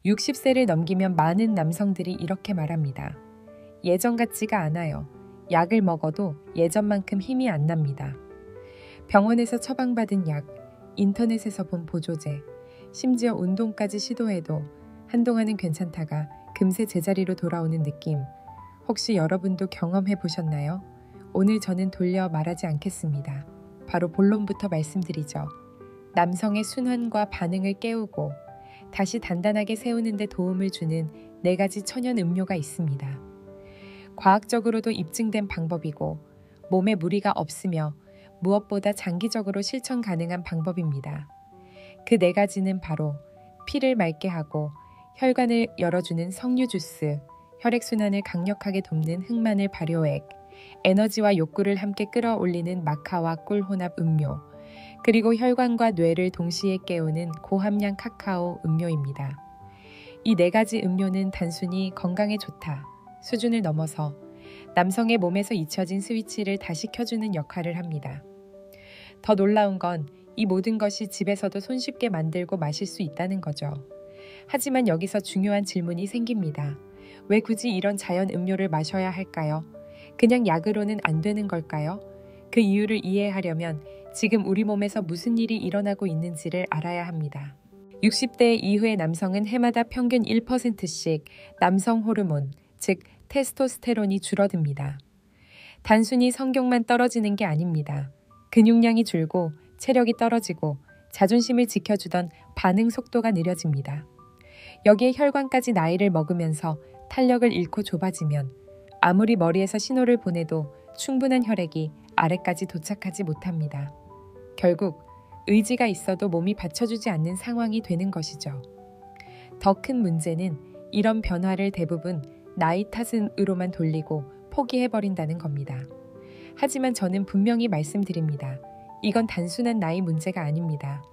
60세를 넘기면 많은 남성들이 이렇게 말합니다. 예전 같지가 않아요. 약을 먹어도 예전만큼 힘이 안 납니다. 병원에서 처방받은 약, 인터넷에서 본 보조제, 심지어 운동까지 시도해도 한동안은 괜찮다가 금세 제자리로 돌아오는 느낌. 혹시 여러분도 경험해 보셨나요? 오늘 저는 돌려 말하지 않겠습니다. 바로 본론부터 말씀드리죠. 남성의 순환과 반응을 깨우고 다시 단단하게 세우는 데 도움을 주는 4가지 천연 음료가 있습니다. 과학적으로도 입증된 방법이고 몸에 무리가 없으며 무엇보다 장기적으로 실천 가능한 방법입니다. 그 4가지는 바로 피를 맑게 하고 혈관을 열어주는 석류 주스, 혈액순환을 강력하게 돕는 흑마늘 발효액, 에너지와 욕구를 함께 끌어올리는 마카와 꿀 혼합 음료, 그리고 혈관과 뇌를 동시에 깨우는 고함량 카카오 음료입니다. 이 4가지 음료는 단순히 건강에 좋다 수준을 넘어서 남성의 몸에서 잊혀진 스위치를 다시 켜주는 역할을 합니다. 더 놀라운 건 이 모든 것이 집에서도 손쉽게 만들고 마실 수 있다는 거죠. 하지만 여기서 중요한 질문이 생깁니다. 왜 굳이 이런 자연 음료를 마셔야 할까요? 그냥 약으로는 안 되는 걸까요? 그 이유를 이해하려면 지금 우리 몸에서 무슨 일이 일어나고 있는지를 알아야 합니다. 60대 이후의 남성은 해마다 평균 1%씩 남성 호르몬, 즉 테스토스테론이 줄어듭니다. 단순히 성격만 떨어지는 게 아닙니다. 근육량이 줄고 체력이 떨어지고 자존심을 지켜주던 반응 속도가 느려집니다. 여기에 혈관까지 나이를 먹으면서 탄력을 잃고 좁아지면 아무리 머리에서 신호를 보내도 충분한 혈액이 아래까지 도착하지 못합니다. 결국 의지가 있어도 몸이 받쳐주지 않는 상황이 되는 것이죠. 더 큰 문제는 이런 변화를 대부분 나이 탓으로만 돌리고 포기해버린다는 겁니다. 하지만 저는 분명히 말씀드립니다. 이건 단순한 나이 문제가 아닙니다.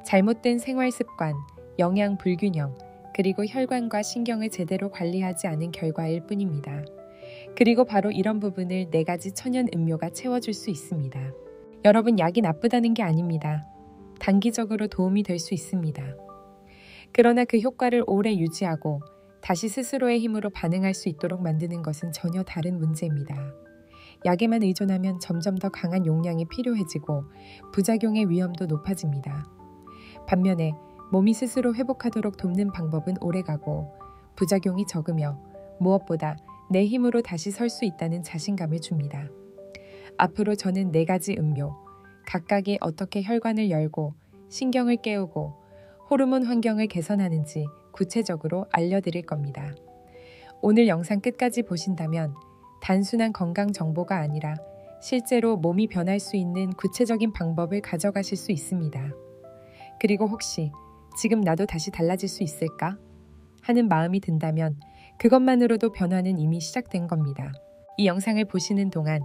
잘못된 생활 습관, 영양 불균형, 그리고 혈관과 신경을 제대로 관리하지 않은 결과일 뿐입니다. 그리고 바로 이런 부분을 4가지 천연 음료가 채워줄 수 있습니다. 여러분, 약이 나쁘다는 게 아닙니다. 단기적으로 도움이 될 수 있습니다. 그러나 그 효과를 오래 유지하고 다시 스스로의 힘으로 반응할 수 있도록 만드는 것은 전혀 다른 문제입니다. 약에만 의존하면 점점 더 강한 용량이 필요해지고 부작용의 위험도 높아집니다. 반면에 몸이 스스로 회복하도록 돕는 방법은 오래가고 부작용이 적으며 무엇보다 내 힘으로 다시 설 수 있다는 자신감을 줍니다. 앞으로 저는 4가지 음료, 각각이 어떻게 혈관을 열고 신경을 깨우고 호르몬 환경을 개선하는지 구체적으로 알려드릴 겁니다. 오늘 영상 끝까지 보신다면 단순한 건강 정보가 아니라 실제로 몸이 변할 수 있는 구체적인 방법을 가져가실 수 있습니다. 그리고 혹시 지금 나도 다시 달라질 수 있을까? 하는 마음이 든다면 그것만으로도 변화는 이미 시작된 겁니다. 이 영상을 보시는 동안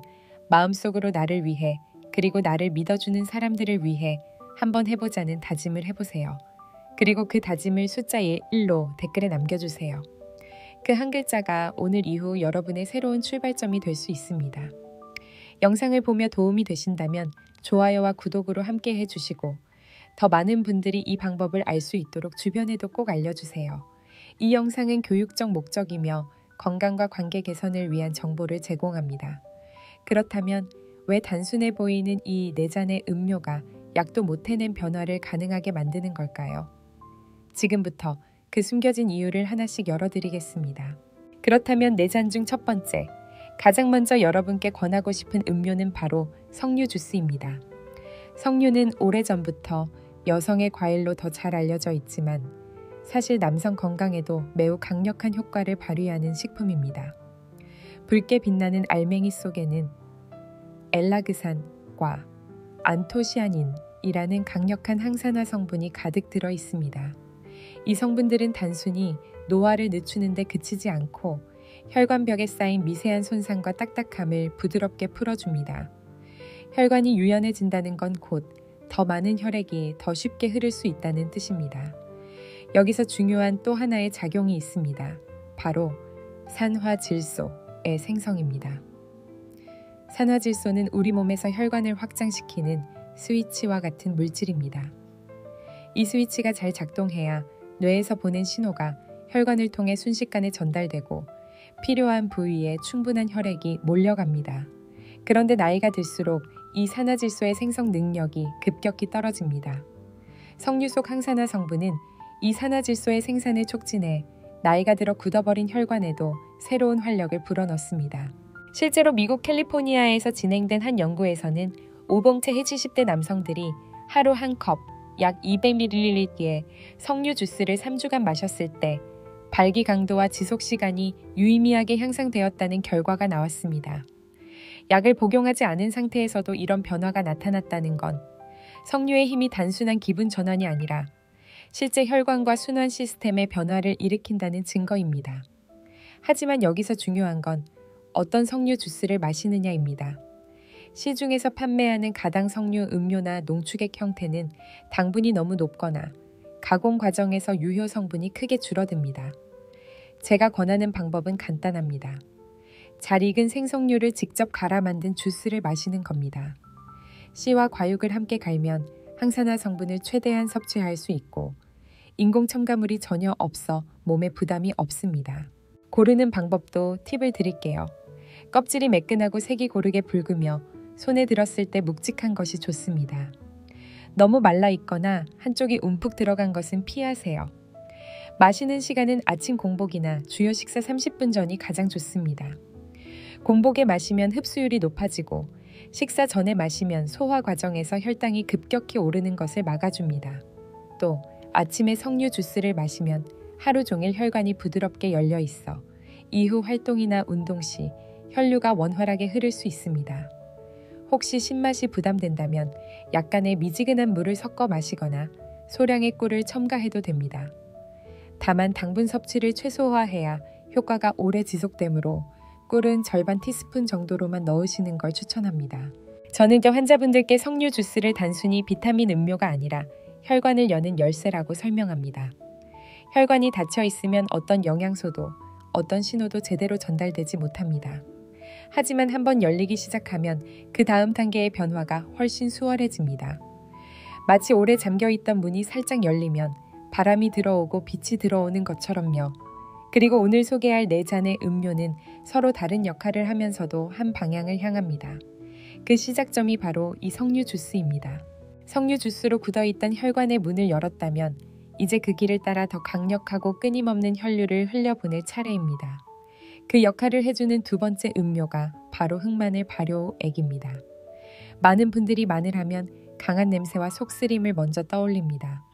마음속으로 나를 위해 그리고 나를 믿어주는 사람들을 위해 한번 해보자는 다짐을 해보세요. 그리고 그 다짐을 숫자 1로 댓글에 남겨주세요. 그 한 글자가 오늘 이후 여러분의 새로운 출발점이 될 수 있습니다. 영상을 보며 도움이 되신다면 좋아요와 구독으로 함께 해주시고 더 많은 분들이 이 방법을 알 수 있도록 주변에도 꼭 알려주세요. 이 영상은 교육적 목적이며 건강과 관계 개선을 위한 정보를 제공합니다. 그렇다면 왜 단순해 보이는 이 4잔의 음료가 약도 못 해낸 변화를 가능하게 만드는 걸까요? 지금부터 그 숨겨진 이유를 하나씩 열어드리겠습니다. 그렇다면 4잔 중 첫 번째, 가장 먼저 여러분께 권하고 싶은 음료는 바로 석류 주스입니다. 석류는 오래전부터 여성의 과일로 더 잘 알려져 있지만 사실 남성 건강에도 매우 강력한 효과를 발휘하는 식품입니다. 붉게 빛나는 알맹이 속에는 엘라그산과 안토시아닌이라는 강력한 항산화 성분이 가득 들어 있습니다. 이 성분들은 단순히 노화를 늦추는 데 그치지 않고 혈관벽에 쌓인 미세한 손상과 딱딱함을 부드럽게 풀어줍니다. 혈관이 유연해진다는 건 곧 더 많은 혈액이 더 쉽게 흐를 수 있다는 뜻입니다. 여기서 중요한 또 하나의 작용이 있습니다. 바로 산화질소의 생성입니다. 산화질소는 우리 몸에서 혈관을 확장시키는 스위치와 같은 물질입니다. 이 스위치가 잘 작동해야 뇌에서 보낸 신호가 혈관을 통해 순식간에 전달되고 필요한 부위에 충분한 혈액이 몰려갑니다. 그런데 나이가 들수록 이 산화질소의 생성 능력이 급격히 떨어집니다. 석류 속 항산화 성분은 이 산화질소의 생산을 촉진해 나이가 들어 굳어버린 혈관에도 새로운 활력을 불어넣습니다. 실제로 미국 캘리포니아에서 진행된 한 연구에서는 오봉채 70대 남성들이 하루 한 컵, 약 200ml의 석류 주스를 3주간 마셨을 때 발기 강도와 지속 시간이 유의미하게 향상되었다는 결과가 나왔습니다. 약을 복용하지 않은 상태에서도 이런 변화가 나타났다는 건 석류의 힘이 단순한 기분 전환이 아니라 실제 혈관과 순환 시스템의 변화를 일으킨다는 증거입니다. 하지만 여기서 중요한 건 어떤 석류 주스를 마시느냐입니다. 시중에서 판매하는 가당 석류 음료나 농축액 형태는 당분이 너무 높거나 가공 과정에서 유효 성분이 크게 줄어듭니다. 제가 권하는 방법은 간단합니다. 잘 익은 생석류를 직접 갈아 만든 주스를 마시는 겁니다. 씨와 과육을 함께 갈면 항산화 성분을 최대한 섭취할 수 있고 인공 첨가물이 전혀 없어 몸에 부담이 없습니다. 고르는 방법도 팁을 드릴게요. 껍질이 매끈하고 색이 고르게 붉으며 손에 들었을 때 묵직한 것이 좋습니다. 너무 말라 있거나 한쪽이 움푹 들어간 것은 피하세요. 마시는 시간은 아침 공복이나 주요 식사 30분 전이 가장 좋습니다. 공복에 마시면 흡수율이 높아지고 식사 전에 마시면 소화 과정에서 혈당이 급격히 오르는 것을 막아줍니다. 또 아침에 석류 주스를 마시면 하루 종일 혈관이 부드럽게 열려 있어 이후 활동이나 운동 시 혈류가 원활하게 흐를 수 있습니다. 혹시 신맛이 부담된다면 약간의 미지근한 물을 섞어 마시거나 소량의 꿀을 첨가해도 됩니다. 다만 당분 섭취를 최소화해야 효과가 오래 지속되므로 꿀은 절반 티스푼 정도로만 넣으시는 걸 추천합니다. 저는 환자분들께 석류 주스를 단순히 비타민 음료가 아니라 혈관을 여는 열쇠라고 설명합니다. 혈관이 닫혀 있으면 어떤 영양소도 어떤 신호도 제대로 전달되지 못합니다. 하지만 한번 열리기 시작하면 그 다음 단계의 변화가 훨씬 수월해집니다. 마치 오래 잠겨있던 문이 살짝 열리면 바람이 들어오고 빛이 들어오는 것처럼요. 그리고 오늘 소개할 네 잔의 음료는 서로 다른 역할을 하면서도 한 방향을 향합니다. 그 시작점이 바로 이 석류 주스입니다. 석류 주스로 굳어있던 혈관의 문을 열었다면 이제 그 길을 따라 더 강력하고 끊임없는 혈류를 흘려보낼 차례입니다. 그 역할을 해주는 두 번째 음료가 바로 흑마늘 발효액입니다. 많은 분들이 마늘하면 강한 냄새와 속쓰림을 먼저 떠올립니다.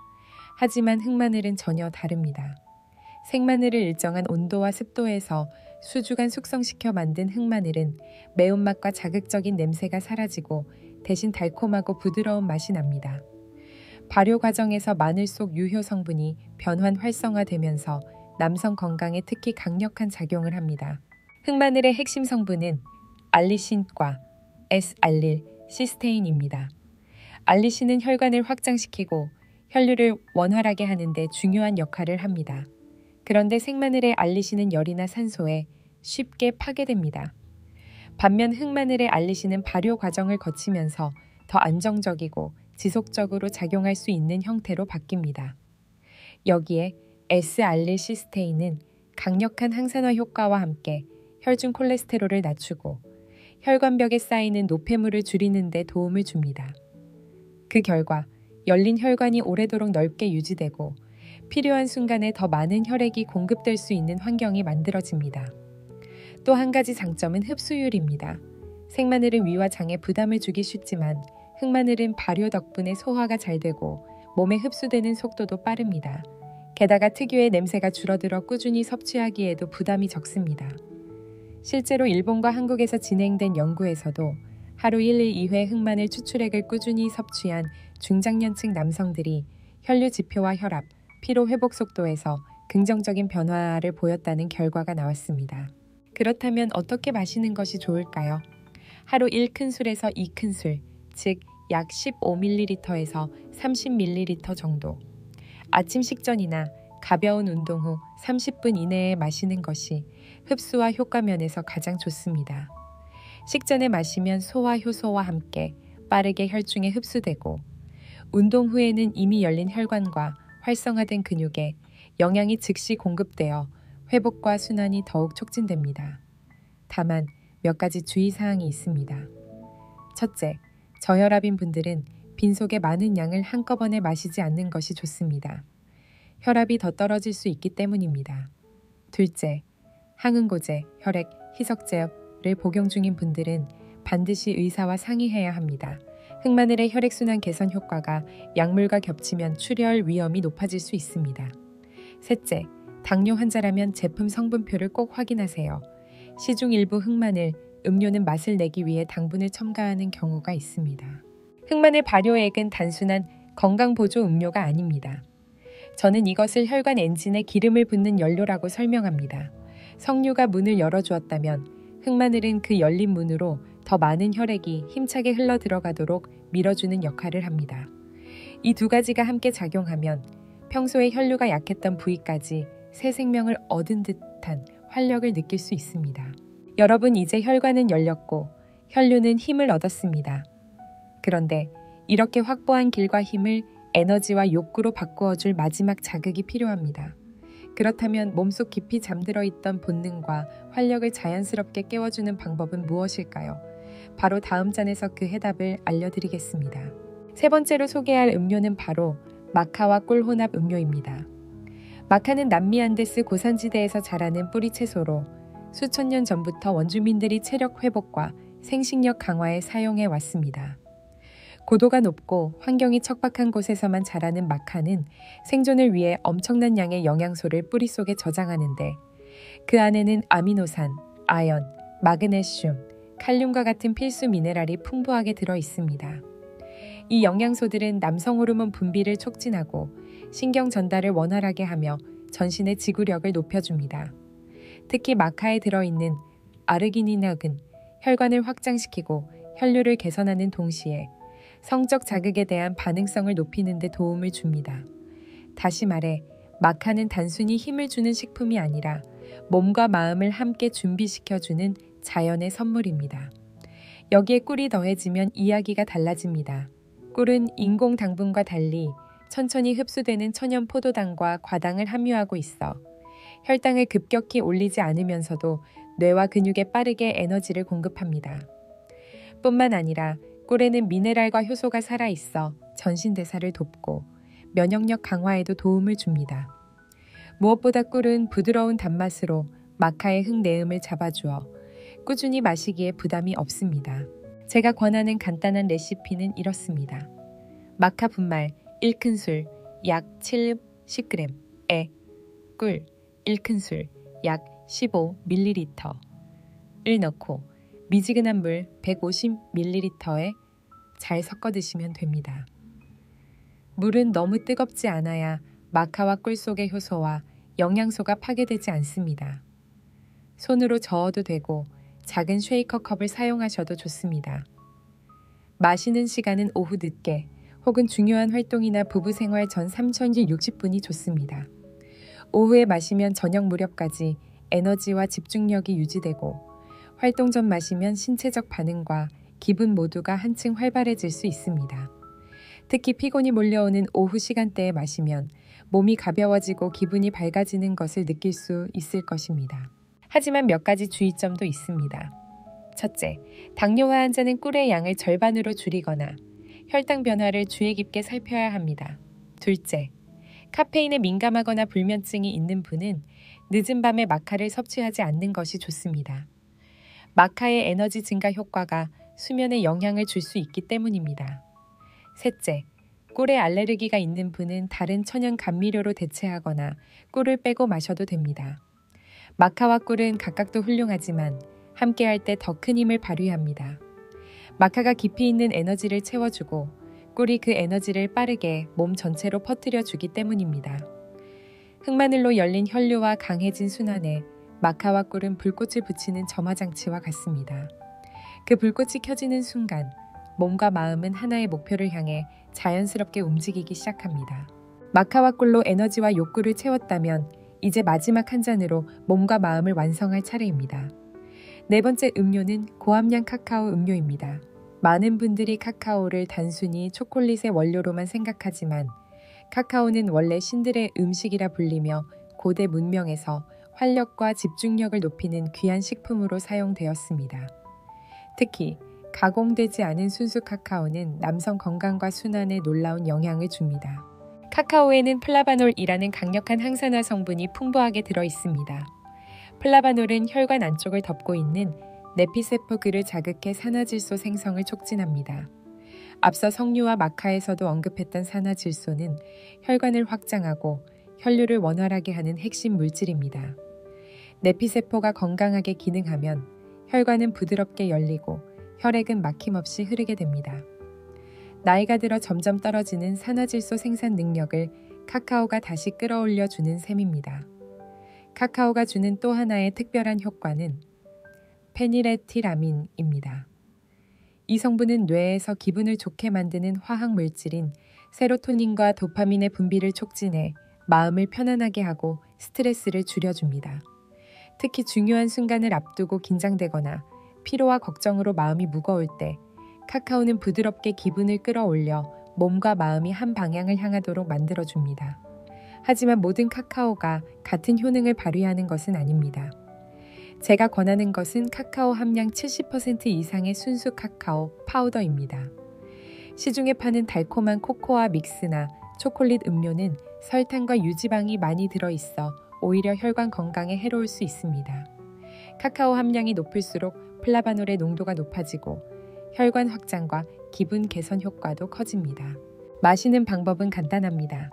하지만 흑마늘은 전혀 다릅니다. 생마늘을 일정한 온도와 습도에서 수주간 숙성시켜 만든 흑마늘은 매운맛과 자극적인 냄새가 사라지고 대신 달콤하고 부드러운 맛이 납니다. 발효 과정에서 마늘 속 유효 성분이 변환 활성화되면서 남성 건강에 특히 강력한 작용을 합니다. 흑마늘의 핵심 성분은 알리신과 S알릴 시스테인입니다. 알리신은 혈관을 확장시키고 혈류를 원활하게 하는 데 중요한 역할을 합니다. 그런데 생마늘의 알리신은 열이나 산소에 쉽게 파괴됩니다. 반면 흑마늘의 알리신은 발효 과정을 거치면서 더 안정적이고 지속적으로 작용할 수 있는 형태로 바뀝니다. 여기에 S알릴시스테인은 강력한 항산화 효과와 함께 혈중 콜레스테롤을 낮추고 혈관벽에 쌓이는 노폐물을 줄이는 데 도움을 줍니다. 그 결과 열린 혈관이 오래도록 넓게 유지되고 필요한 순간에 더 많은 혈액이 공급될 수 있는 환경이 만들어집니다. 또 한 가지 장점은 흡수율입니다. 생마늘은 위와 장에 부담을 주기 쉽지만 흑마늘은 발효 덕분에 소화가 잘 되고 몸에 흡수되는 속도도 빠릅니다. 게다가 특유의 냄새가 줄어들어 꾸준히 섭취하기에도 부담이 적습니다. 실제로 일본과 한국에서 진행된 연구에서도 하루 1일 2회 흑마늘 추출액을 꾸준히 섭취한 중장년층 남성들이 혈류 지표와 혈압, 피로 회복 속도에서 긍정적인 변화를 보였다는 결과가 나왔습니다. 그렇다면 어떻게 마시는 것이 좋을까요? 하루 1큰술에서 2큰술, 즉 약 15ml에서 30ml 정도. 아침 식전이나 가벼운 운동 후 30분 이내에 마시는 것이 흡수와 효과 면에서 가장 좋습니다. 식전에 마시면 소화 효소와 함께 빠르게 혈중에 흡수되고 운동 후에는 이미 열린 혈관과 활성화된 근육에 영양이 즉시 공급되어 회복과 순환이 더욱 촉진됩니다. 다만 몇 가지 주의사항이 있습니다. 첫째, 저혈압인 분들은 빈속에 많은 양을 한꺼번에 마시지 않는 것이 좋습니다. 혈압이 더 떨어질 수 있기 때문입니다. 둘째, 항응고제, 혈액, 희석제를 복용 중인 분들은 반드시 의사와 상의해야 합니다. 흑마늘의 혈액순환 개선 효과가 약물과 겹치면 출혈 위험이 높아질 수 있습니다. 셋째, 당뇨 환자라면 제품 성분표를 꼭 확인하세요. 시중 일부 흑마늘, 음료는 맛을 내기 위해 당분을 첨가하는 경우가 있습니다. 흑마늘 발효액은 단순한 건강보조 음료가 아닙니다. 저는 이것을 혈관 엔진에 기름을 붓는 연료라고 설명합니다. 석류가 문을 열어주었다면 흑마늘은 그 열린 문으로 더 많은 혈액이 힘차게 흘러 들어가도록 밀어주는 역할을 합니다. 이 두 가지가 함께 작용하면 평소에 혈류가 약했던 부위까지 새 생명을 얻은 듯한 활력을 느낄 수 있습니다. 여러분, 이제 혈관은 열렸고 혈류는 힘을 얻었습니다. 그런데 이렇게 확보한 길과 힘을 에너지와 욕구로 바꾸어줄 마지막 자극이 필요합니다. 그렇다면 몸속 깊이 잠들어 있던 본능과 활력을 자연스럽게 깨워주는 방법은 무엇일까요? 바로 다음 잔에서 그 해답을 알려드리겠습니다. 세 번째로 소개할 음료는 바로 마카와 꿀 혼합 음료입니다. 마카는 남미 안데스 고산지대에서 자라는 뿌리 채소로 수천 년 전부터 원주민들이 체력 회복과 생식력 강화에 사용해 왔습니다. 고도가 높고 환경이 척박한 곳에서만 자라는 마카는 생존을 위해 엄청난 양의 영양소를 뿌리 속에 저장하는데 그 안에는 아미노산, 아연, 마그네슘, 칼륨과 같은 필수 미네랄이 풍부하게 들어 있습니다. 이 영양소들은 남성 호르몬 분비를 촉진하고 신경 전달을 원활하게 하며 전신의 지구력을 높여줍니다. 특히 마카에 들어있는 아르기닌액은 혈관을 확장시키고 혈류를 개선하는 동시에 성적 자극에 대한 반응성을 높이는 데 도움을 줍니다. 다시 말해, 마카는 단순히 힘을 주는 식품이 아니라 몸과 마음을 함께 준비시켜주는 자연의 선물입니다. 여기에 꿀이 더해지면 이야기가 달라집니다. 꿀은 인공 당분과 달리 천천히 흡수되는 천연 포도당과 과당을 함유하고 있어 혈당을 급격히 올리지 않으면서도 뇌와 근육에 빠르게 에너지를 공급합니다. 뿐만 아니라 꿀에는 미네랄과 효소가 살아있어 전신대사를 돕고 면역력 강화에도 도움을 줍니다. 무엇보다 꿀은 부드러운 단맛으로 마카의 흙내음을 잡아주어 꾸준히 마시기에 부담이 없습니다. 제가 권하는 간단한 레시피는 이렇습니다. 마카 분말 1큰술 약 70g에 꿀 1큰술 약 15ml를 넣고 미지근한 물 150ml에 잘 섞어 드시면 됩니다. 물은 너무 뜨겁지 않아야 마카와 꿀 속의 효소와 영양소가 파괴되지 않습니다. 손으로 저어도 되고 작은 쉐이커 컵을 사용하셔도 좋습니다. 마시는 시간은 오후 늦게 혹은 중요한 활동이나 부부 생활 전 3060분이 좋습니다. 오후에 마시면 저녁 무렵까지 에너지와 집중력이 유지되고 활동 전 마시면 신체적 반응과 기분 모두가 한층 활발해질 수 있습니다. 특히 피곤이 몰려오는 오후 시간대에 마시면 몸이 가벼워지고 기분이 밝아지는 것을 느낄 수 있을 것입니다. 하지만 몇 가지 주의점도 있습니다. 첫째, 당뇨와 환자는 꿀의 양을 절반으로 줄이거나 혈당 변화를 주의 깊게 살펴야 합니다. 둘째, 카페인에 민감하거나 불면증이 있는 분은 늦은 밤에 마카를 섭취하지 않는 것이 좋습니다. 마카의 에너지 증가 효과가 수면에 영향을 줄 수 있기 때문입니다. 셋째, 꿀에 알레르기가 있는 분은 다른 천연 감미료로 대체하거나 꿀을 빼고 마셔도 됩니다. 마카와 꿀은 각각도 훌륭하지만 함께할 때 더 큰 힘을 발휘합니다. 마카가 깊이 있는 에너지를 채워주고 꿀이 그 에너지를 빠르게 몸 전체로 퍼뜨려주기 때문입니다. 흑마늘로 열린 혈류와 강해진 순환에 마카와 꿀은 불꽃을 붙이는 점화장치와 같습니다. 그 불꽃이 켜지는 순간 몸과 마음은 하나의 목표를 향해 자연스럽게 움직이기 시작합니다. 마카와 꿀로 에너지와 욕구를 채웠다면 이제 마지막 한 잔으로 몸과 마음을 완성할 차례입니다. 네 번째 음료는 고함량 카카오 음료입니다. 많은 분들이 카카오를 단순히 초콜릿의 원료로만 생각하지만 카카오는 원래 신들의 음식이라 불리며 고대 문명에서 활력과 집중력을 높이는 귀한 식품으로 사용되었습니다. 특히 가공되지 않은 순수 카카오는 남성 건강과 순환에 놀라운 영향을 줍니다. 카카오에는 플라바놀이라는 강력한 항산화 성분이 풍부하게 들어 있습니다. 플라바놀은 혈관 안쪽을 덮고 있는 내피세포그를 자극해 산화질소 생성을 촉진합니다. 앞서 석류와 마카에서도 언급했던 산화질소는 혈관을 확장하고 혈류를 원활하게 하는 핵심 물질입니다. 내피세포가 건강하게 기능하면 혈관은 부드럽게 열리고 혈액은 막힘없이 흐르게 됩니다. 나이가 들어 점점 떨어지는 산화질소 생산 능력을 카카오가 다시 끌어올려 주는 셈입니다. 카카오가 주는 또 하나의 특별한 효과는 페닐에틸아민입니다. 이 성분은 뇌에서 기분을 좋게 만드는 화학 물질인 세로토닌과 도파민의 분비를 촉진해 마음을 편안하게 하고 스트레스를 줄여줍니다. 특히 중요한 순간을 앞두고 긴장되거나 피로와 걱정으로 마음이 무거울 때 카카오는 부드럽게 기분을 끌어올려 몸과 마음이 한 방향을 향하도록 만들어줍니다. 하지만 모든 카카오가 같은 효능을 발휘하는 것은 아닙니다. 제가 권하는 것은 카카오 함량 70% 이상의 순수 카카오 파우더입니다. 시중에 파는 달콤한 코코아 믹스나 초콜릿 음료는 설탕과 유지방이 많이 들어있어 오히려 혈관 건강에 해로울 수 있습니다. 카카오 함량이 높을수록 플라바놀의 농도가 높아지고 혈관 확장과 기분 개선 효과도 커집니다. 마시는 방법은 간단합니다.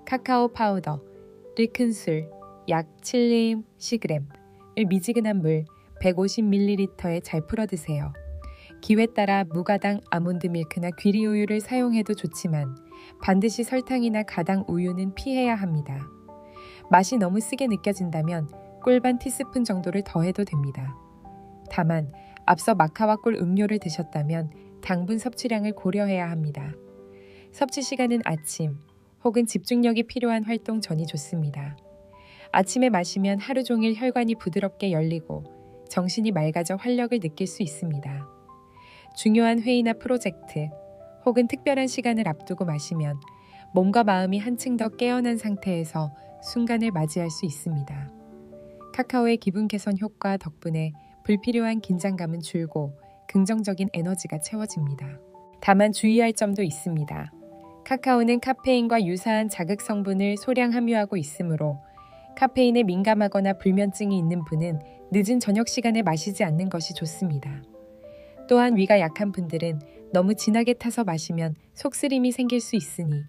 카카오 파우더, 큰 술, 약 7mg을 미지근한 물 150ml에 잘 풀어 드세요. 기회 따라 무가당 아몬드 밀크나 귀리 우유를 사용해도 좋지만 반드시 설탕이나 가당 우유는 피해야 합니다. 맛이 너무 쓰게 느껴진다면 꿀 반 티스푼 정도를 더해도 됩니다. 다만 앞서 마카와 꿀 음료를 드셨다면 당분 섭취량을 고려해야 합니다. 섭취 시간은 아침 혹은 집중력이 필요한 활동 전이 좋습니다. 아침에 마시면 하루 종일 혈관이 부드럽게 열리고 정신이 맑아져 활력을 느낄 수 있습니다. 중요한 회의나 프로젝트 혹은 특별한 시간을 앞두고 마시면 몸과 마음이 한층 더 깨어난 상태에서 순간을 맞이할 수 있습니다. 카카오의 기분 개선 효과 덕분에 불필요한 긴장감은 줄고 긍정적인 에너지가 채워집니다. 다만 주의할 점도 있습니다. 카카오는 카페인과 유사한 자극 성분을 소량 함유하고 있으므로 카페인에 민감하거나 불면증이 있는 분은 늦은 저녁 시간에 마시지 않는 것이 좋습니다. 또한 위가 약한 분들은 너무 진하게 타서 마시면 속쓰림이 생길 수 있으니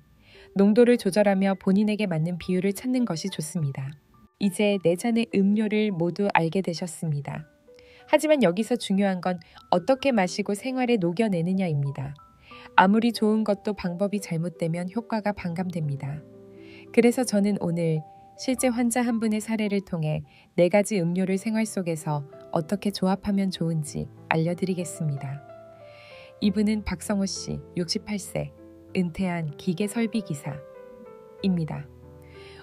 농도를 조절하며 본인에게 맞는 비율을 찾는 것이 좋습니다. 이제 4잔의 음료를 모두 알게 되셨습니다. 하지만 여기서 중요한 건 어떻게 마시고 생활에 녹여내느냐입니다. 아무리 좋은 것도 방법이 잘못되면 효과가 반감됩니다. 그래서 저는 오늘 실제 환자 한 분의 사례를 통해 4가지 음료를 생활 속에서 어떻게 조합하면 좋은지 알려드리겠습니다. 이분은 박성호 씨, 68세, 은퇴한 기계설비기사입니다.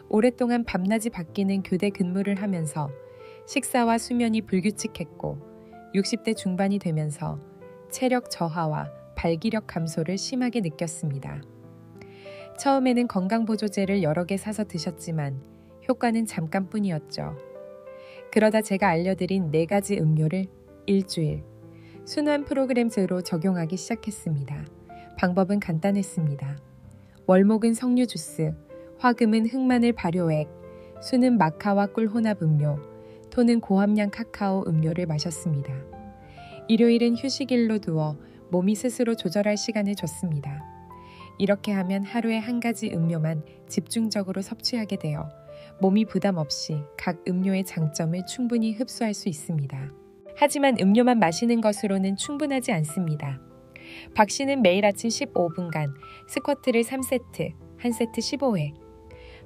오랫동안 밤낮이 바뀌는 교대 근무를 하면서 식사와 수면이 불규칙했고 60대 중반이 되면서 체력 저하와 발기력 감소를 심하게 느꼈습니다. 처음에는 건강보조제를 여러 개 사서 드셨지만 효과는 잠깐뿐이었죠. 그러다 제가 알려드린 4가지 음료를 일주일 순환 프로그램제로 적용하기 시작했습니다. 방법은 간단했습니다. 월목은 석류 주스, 화금은 흑마늘 발효액, 수는 마카와 꿀 혼합 음료, 토는 고함량 카카오 음료를 마셨습니다. 일요일은 휴식일로 두어 몸이 스스로 조절할 시간을 줬습니다. 이렇게 하면 하루에 1가지 음료만 집중적으로 섭취하게 되어 몸이 부담 없이 각 음료의 장점을 충분히 흡수할 수 있습니다. 하지만 음료만 마시는 것으로는 충분하지 않습니다. 박 씨는 매일 아침 15분간 스쿼트를 3세트, 1세트 15회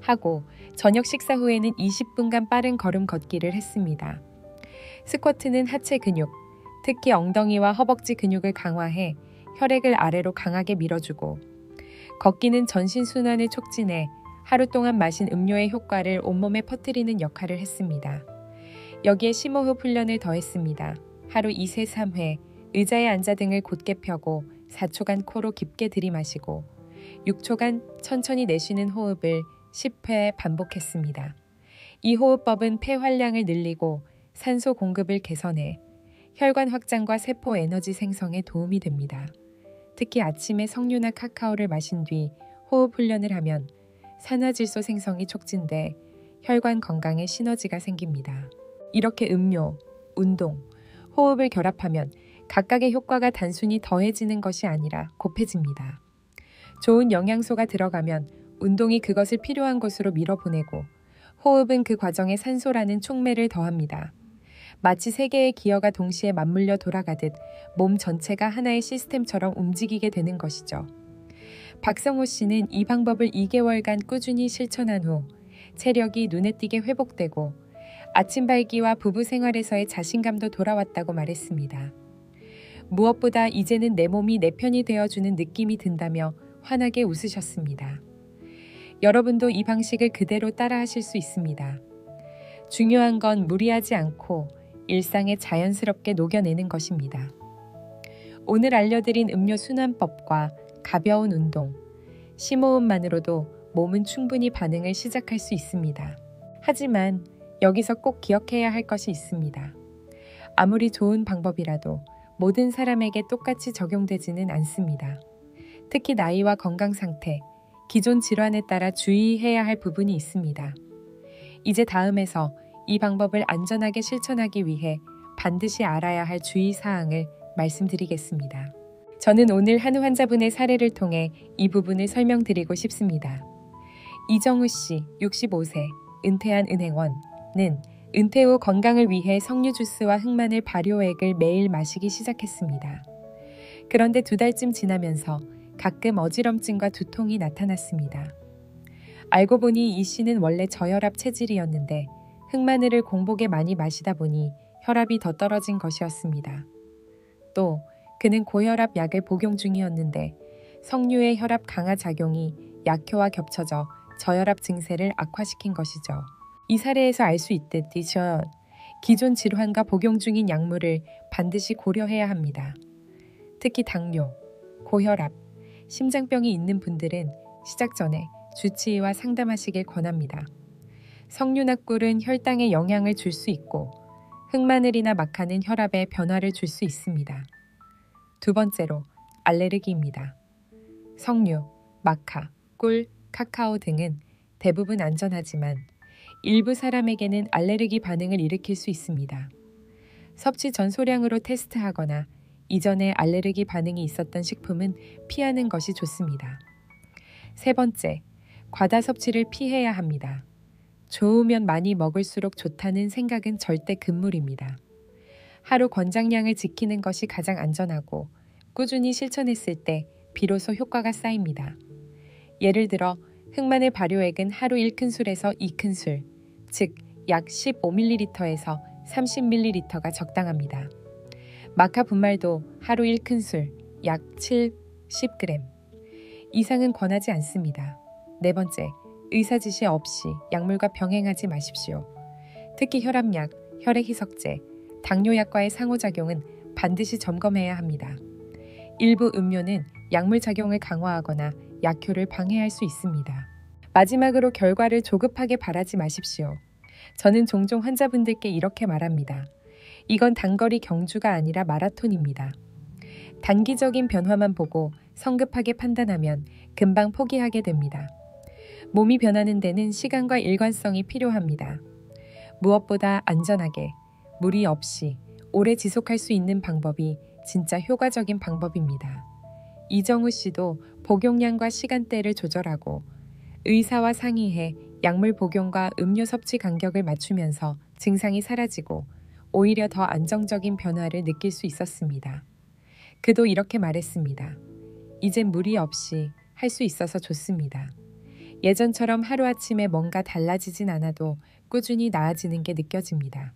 하고 저녁 식사 후에는 20분간 빠른 걸음 걷기를 했습니다. 스쿼트는 하체 근육, 특히 엉덩이와 허벅지 근육을 강화해 혈액을 아래로 강하게 밀어주고 걷기는 전신 순환을 촉진해 하루 동안 마신 음료의 효과를 온몸에 퍼뜨리는 역할을 했습니다. 여기에 심호흡 훈련을 더했습니다. 하루 2-3회 의자에 앉아 등을 곧게 펴고 4초간 코로 깊게 들이마시고 6초간 천천히 내쉬는 호흡을 10회 반복했습니다. 이 호흡법은 폐 활량을 늘리고 산소 공급을 개선해 혈관 확장과 세포 에너지 생성에 도움이 됩니다. 특히 아침에 석류나 카카오를 마신 뒤 호흡 훈련을 하면 산화질소 생성이 촉진돼 혈관 건강에 시너지가 생깁니다. 이렇게 음료, 운동, 호흡을 결합하면 각각의 효과가 단순히 더해지는 것이 아니라 곱해집니다. 좋은 영양소가 들어가면 운동이 그것을 필요한 곳으로 밀어보내고 호흡은 그 과정에 산소라는 촉매를 더합니다. 마치 세 개의 기어가 동시에 맞물려 돌아가듯 몸 전체가 하나의 시스템처럼 움직이게 되는 것이죠. 박성호 씨는 이 방법을 2개월간 꾸준히 실천한 후 체력이 눈에 띄게 회복되고 아침 발기와 부부 생활에서의 자신감도 돌아왔다고 말했습니다. 무엇보다 이제는 내 몸이 내 편이 되어주는 느낌이 든다며 환하게 웃으셨습니다. 여러분도 이 방식을 그대로 따라하실 수 있습니다. 중요한 건 무리하지 않고 일상에 자연스럽게 녹여내는 것입니다. 오늘 알려드린 음료 순환법과 가벼운 운동, 심호흡만으로도 몸은 충분히 반응을 시작할 수 있습니다. 하지만 여기서 꼭 기억해야 할 것이 있습니다. 아무리 좋은 방법이라도 모든 사람에게 똑같이 적용되지는 않습니다. 특히 나이와 건강 상태, 기존 질환에 따라 주의해야 할 부분이 있습니다. 이제 다음에서 이 방법을 안전하게 실천하기 위해 반드시 알아야 할 주의사항을 말씀드리겠습니다. 저는 오늘 한 환자분의 사례를 통해 이 부분을 설명드리고 싶습니다. 이정우 씨, 65세, 은퇴한 은행원은 은퇴 후 건강을 위해 석류 주스와 흑마늘 발효액을 매일 마시기 시작했습니다. 그런데 2달쯤 지나면서 가끔 어지럼증과 두통이 나타났습니다. 알고 보니 이 씨는 원래 저혈압 체질이었는데 흑마늘을 공복에 많이 마시다 보니 혈압이 더 떨어진 것이었습니다. 또 그는 고혈압 약을 복용 중이었는데 석류의 혈압 강화 작용이 약효와 겹쳐져 저혈압 증세를 악화시킨 것이죠. 이 사례에서 알 수 있듯 기존 질환과 복용 중인 약물을 반드시 고려해야 합니다. 특히 당뇨, 고혈압, 심장병이 있는 분들은 시작 전에 주치의와 상담하시길 권합니다. 석류나 꿀은 혈당에 영향을 줄 수 있고 흑마늘이나 마카는 혈압에 변화를 줄 수 있습니다. 2번째로 알레르기입니다. 석류, 마카, 꿀, 카카오 등은 대부분 안전하지만 일부 사람에게는 알레르기 반응을 일으킬 수 있습니다. 섭취 전 소량으로 테스트하거나 이전에 알레르기 반응이 있었던 식품은 피하는 것이 좋습니다. 3번째, 과다 섭취를 피해야 합니다. 좋으면 많이 먹을수록 좋다는 생각은 절대 금물입니다. 하루 권장량을 지키는 것이 가장 안전하고 꾸준히 실천했을 때 비로소 효과가 쌓입니다. 예를 들어 흑마늘 발효액은 하루 1큰술에서 2큰술, 즉 약 15ml에서 30ml가 적당합니다. 마카 분말도 하루 1큰술, 약 7, 10g 이상은 권하지 않습니다. 4번째, 의사 지시 없이 약물과 병행하지 마십시오. 특히 혈압약, 혈액희석제, 당뇨약과의 상호작용은 반드시 점검해야 합니다. 일부 음료는 약물 작용을 강화하거나 약효를 방해할 수 있습니다. 마지막으로 결과를 조급하게 바라지 마십시오. 저는 종종 환자분들께 이렇게 말합니다. 이건 단거리 경주가 아니라 마라톤입니다. 단기적인 변화만 보고 성급하게 판단하면 금방 포기하게 됩니다. 몸이 변하는 데는 시간과 일관성이 필요합니다. 무엇보다 안전하게, 무리 없이 오래 지속할 수 있는 방법이 진짜 효과적인 방법입니다. 이정우 씨도 복용량과 시간대를 조절하고 의사와 상의해 약물 복용과 음료 섭취 간격을 맞추면서 증상이 사라지고 오히려 더 안정적인 변화를 느낄 수 있었습니다. 그도 이렇게 말했습니다. 이젠 무리 없이 할 수 있어서 좋습니다. 예전처럼 하루아침에 뭔가 달라지진 않아도 꾸준히 나아지는 게 느껴집니다.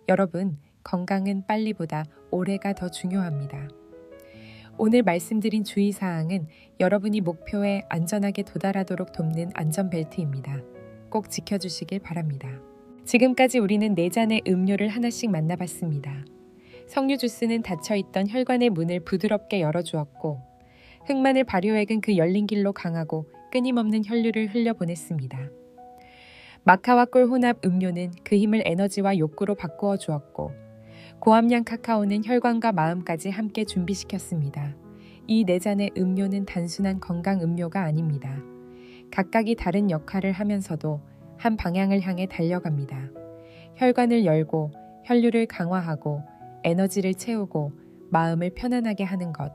여러분, 건강은 빨리보다 올해가 더 중요합니다. 오늘 말씀드린 주의사항은 여러분이 목표에 안전하게 도달하도록 돕는 안전벨트입니다. 꼭 지켜주시길 바랍니다. 지금까지 우리는 4잔의 음료를 하나씩 만나봤습니다. 석류 주스는 닫혀있던 혈관의 문을 부드럽게 열어주었고 흑마늘 발효액은 그 열린 길로 강하고 끊임없는 혈류를 흘려보냈습니다. 마카와 꿀 혼합 음료는 그 힘을 에너지와 욕구로 바꾸어 주었고 고함량 카카오는 혈관과 마음까지 함께 준비시켰습니다. 이 네 잔의 음료는 단순한 건강 음료가 아닙니다. 각각이 다른 역할을 하면서도 한 방향을 향해 달려갑니다. 혈관을 열고 혈류를 강화하고 에너지를 채우고 마음을 편안하게 하는 것.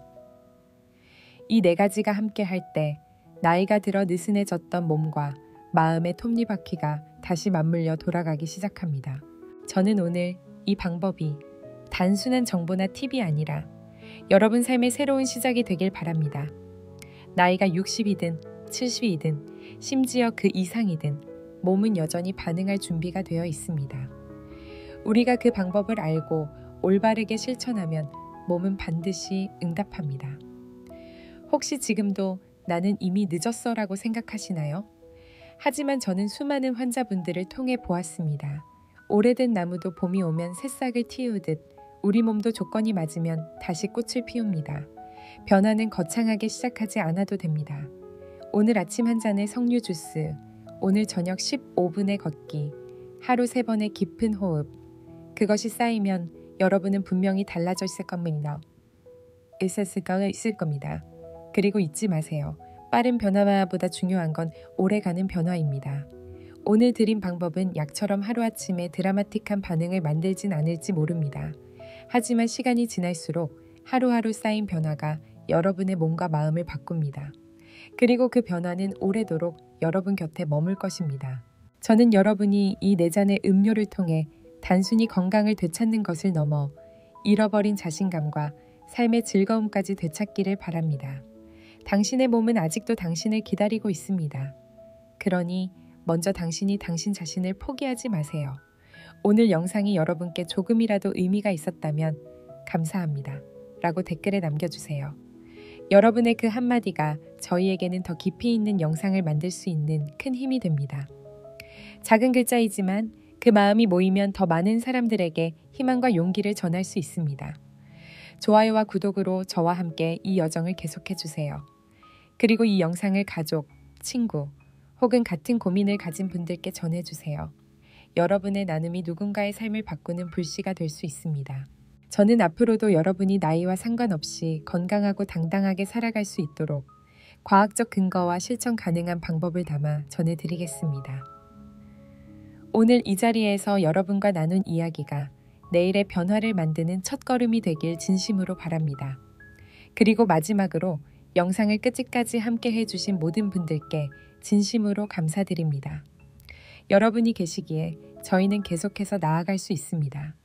이 네 가지가 함께 할 때 나이가 들어 느슨해졌던 몸과 마음의 톱니바퀴가 다시 맞물려 돌아가기 시작합니다. 저는 오늘 이 방법이 단순한 정보나 팁이 아니라 여러분 삶의 새로운 시작이 되길 바랍니다. 나이가 60이든 70이든 심지어 그 이상이든 몸은 여전히 반응할 준비가 되어 있습니다. 우리가 그 방법을 알고 올바르게 실천하면 몸은 반드시 응답합니다. 혹시 지금도 나는 이미 늦었어라고 생각하시나요? 하지만 저는 수많은 환자분들을 통해 보았습니다. 오래된 나무도 봄이 오면 새싹을 틔우듯 우리 몸도 조건이 맞으면 다시 꽃을 피웁니다. 변화는 거창하게 시작하지 않아도 됩니다. 오늘 아침 한 잔의 석류 주스, 오늘 저녁 15분의 걷기, 하루 3번의 깊은 호흡. 그것이 쌓이면 여러분은 분명히 달라져 있을 겁니다. 있을 겁니다. 그리고 잊지 마세요. 빠른 변화보다 중요한 건 오래가는 변화입니다. 오늘 드린 방법은 약처럼 하루아침에 드라마틱한 반응을 만들진 않을지 모릅니다. 하지만 시간이 지날수록 하루하루 쌓인 변화가 여러분의 몸과 마음을 바꿉니다. 그리고 그 변화는 오래도록 여러분 곁에 머물 것입니다. 저는 여러분이 이 네 잔의 음료를 통해 단순히 건강을 되찾는 것을 넘어 잃어버린 자신감과 삶의 즐거움까지 되찾기를 바랍니다. 당신의 몸은 아직도 당신을 기다리고 있습니다. 그러니 먼저 당신이 당신 자신을 포기하지 마세요. 오늘 영상이 여러분께 조금이라도 의미가 있었다면 감사합니다. 라고 댓글에 남겨주세요. 여러분의 그 한마디가 저희에게는 더 깊이 있는 영상을 만들 수 있는 큰 힘이 됩니다. 작은 글자이지만 그 마음이 모이면 더 많은 사람들에게 희망과 용기를 전할 수 있습니다. 좋아요와 구독으로 저와 함께 이 여정을 계속해주세요. 그리고 이 영상을 가족, 친구 혹은 같은 고민을 가진 분들께 전해주세요. 여러분의 나눔이 누군가의 삶을 바꾸는 불씨가 될 수 있습니다. 저는 앞으로도 여러분이 나이와 상관없이 건강하고 당당하게 살아갈 수 있도록 과학적 근거와 실천 가능한 방법을 담아 전해드리겠습니다. 오늘 이 자리에서 여러분과 나눈 이야기가 내일의 변화를 만드는 첫걸음이 되길 진심으로 바랍니다. 그리고 마지막으로 영상을 끝까지 함께 해주신 모든 분들께 진심으로 감사드립니다. 여러분이 계시기에 저희는 계속해서 나아갈 수 있습니다.